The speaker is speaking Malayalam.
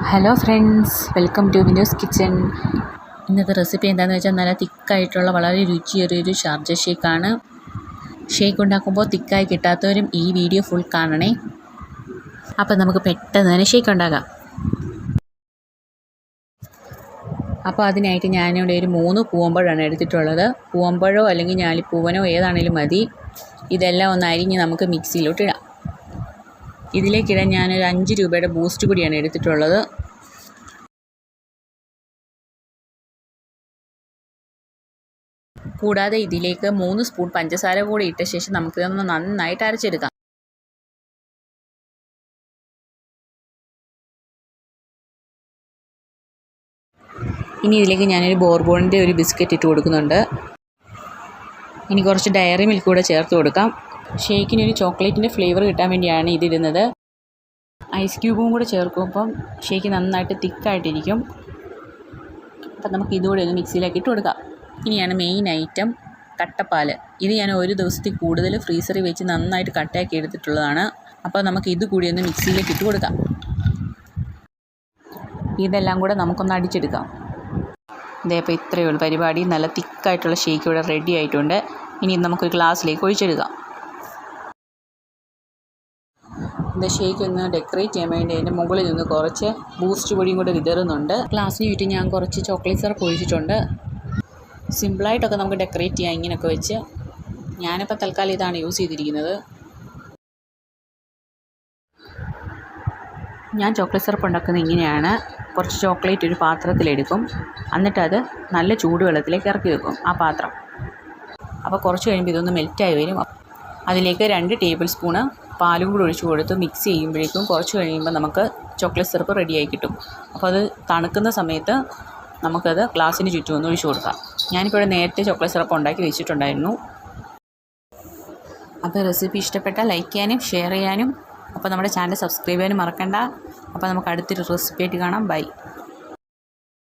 Hello friends, welcome to Vino's kitchen. ഇന്നത്തെ റെസിപ്പി എന്താണെന്ന് വെച്ചാൽ നല്ല തിക്കായിട്ടുള്ള വളരെ രുചിയേറിയൊരു ഷാർജ ഷേക്കാണ്. ഷേക്ക് ഉണ്ടാക്കുമ്പോൾ തിക്കായി കിട്ടാത്തവരും ഈ വീഡിയോ ഫുൾ കാണണേ. അപ്പോൾ നമുക്ക് പെട്ടെന്ന് തന്നെ ഷേക്ക് ഉണ്ടാക്കാം. അപ്പോൾ അതിനായിട്ട് ഞാനിവിടെ ഒരു 3 പൂവമ്പഴമാണ് എടുത്തിട്ടുള്ളത്. പൂവമ്പഴോ അല്ലെങ്കിൽ ഞാലിപ്പൂവനോ ഏതാണേലും മതി. ഇതെല്ലാം ഒന്ന് അരിഞ്ഞ് നമുക്ക് മിക്സിയിലോട്ട് ഇടാം. ഇതിലേക്കിടാൻ ഞാനൊരു 5 രൂപയുടെ ബൂസ്റ്റ് പൊടിയാണ് എടുത്തിട്ടുള്ളത്. കൂടാതെ ഇതിലേക്ക് 3 സ്പൂൺ പഞ്ചസാര കൂടി ഇട്ട ശേഷം നമുക്കിതൊന്ന് നന്നായിട്ട് അരച്ചെടുക്കാം. ഇനി ഇതിലേക്ക് ഞാനൊരു ബോർബോണിൻ്റെ ഒരു ബിസ്ക്കറ്റ് ഇട്ട് കൊടുക്കുന്നുണ്ട്. ഇനി കുറച്ച് ഡയറി മിൽക്ക് കൂടെ ചേർത്ത് കൊടുക്കാം. ഷേക്കിനൊരു ചോക്ലേറ്റിൻ്റെ ഫ്ലേവർ കിട്ടാൻ വേണ്ടിയാണ് ഇതിടുന്നത്. ഐസ് ക്യൂബും കൂടെ ചേർക്കുമ്പം ഷേക്ക് നന്നായിട്ട് തിക്കായിട്ടിരിക്കും. അപ്പം നമുക്ക് ഇതുകൂടെ ഒന്ന് മിക്സിയിലേക്ക് ഇട്ട് കൊടുക്കാം. ഇനിയാണ് മെയിൻ ഐറ്റം, കട്ടപ്പാൽ. ഇത് ഞാൻ ഒരു ദിവസത്തിൽ കൂടുതൽ ഫ്രീസറിൽ വെച്ച് നന്നായിട്ട് കട്ടയാക്കി എടുത്തിട്ടുള്ളതാണ്. അപ്പോൾ നമുക്ക് ഇത് കൂടി ഒന്ന് മിക്സിയിലേക്ക് ഇട്ട് കൊടുക്കാം. ഇതെല്ലാം കൂടെ നമുക്കൊന്ന് അടിച്ചെടുക്കാം. ഇതേ അപ്പോൾ ഇത്രയേ ഉള്ളൂ പരിപാടി. നല്ല തിക്കായിട്ടുള്ള ഷേക്ക് ഇവിടെ റെഡി ആയിട്ടുണ്ട്. ഇനി നമുക്കൊരു ഗ്ലാസ്സിലേക്ക് ഒഴിച്ചെടുക്കാം. ഇത് ഷേക്ക് ഒന്ന് ഡെക്കറേറ്റ് ചെയ്യാൻ വേണ്ടി അതിൻ്റെ മുകളിൽ നിന്ന് കുറച്ച് ബൂസ്റ്റ് പൊടിയും കൂടെ വിതറുന്നുണ്ട്. ഗ്ലാസ്സിന് ചുറ്റും ഞാൻ കുറച്ച് ചോക്ലേറ്റ് സിറപ്പ് ഒഴിച്ചിട്ടുണ്ട്. സിമ്പിളായിട്ടൊക്കെ നമുക്ക് ഡെക്കറേറ്റ് ചെയ്യാം ഇങ്ങനെയൊക്കെ വെച്ച്. ഞാനിപ്പോൾ തൽക്കാലം ഇതാണ് യൂസ് ചെയ്തിരിക്കുന്നത്. ഞാൻ ചോക്ലേറ്റ് സിറപ്പ് ഉണ്ടാക്കുന്നത് ഇങ്ങനെയാണ്. കുറച്ച് ചോക്ലേറ്റ് ഒരു പാത്രത്തിലെടുക്കും, എന്നിട്ടത് നല്ല ചൂടുവെള്ളത്തിലേക്ക് ഇറക്കി വെക്കും ആ പാത്രം. അപ്പോൾ കുറച്ച് കഴിയുമ്പോൾ ഇതൊന്ന് മെൽറ്റായി വരും. അതിലേക്ക് 2 ടേബിൾ സ്പൂണ് പാലും കൂടി ഒഴിച്ച് കൊടുത്ത് മിക്സ് ചെയ്യുമ്പോഴേക്കും കുറച്ച് കഴിയുമ്പോൾ നമുക്ക് ചോക്ലേറ്റ് സിറപ്പ് റെഡിയായി കിട്ടും. അപ്പോൾ അത് തണുക്കുന്ന സമയത്ത് നമുക്കത് ഗ്ലാസ്സിന് ചുറ്റും ഒന്ന് ഒഴിച്ച് കൊടുക്കാം. ഞാനിപ്പോൾ നേരത്തെ ചോക്ലേറ്റ് സിറപ്പ് ഉണ്ടാക്കി വെച്ചിട്ടുണ്ടായിരുന്നു. അപ്പോൾ റെസിപ്പി ഇഷ്ടപ്പെട്ടാൽ ലൈക്ക് ചെയ്യാനും ഷെയർ ചെയ്യാനും, അപ്പോൾ നമ്മുടെ ചാനൽ സബ്സ്ക്രൈബ് ചെയ്യാനും മറക്കണ്ട. അപ്പോൾ നമുക്ക് അടുത്തൊരു റെസിപ്പി ആയിട്ട് കാണാം. ബൈ.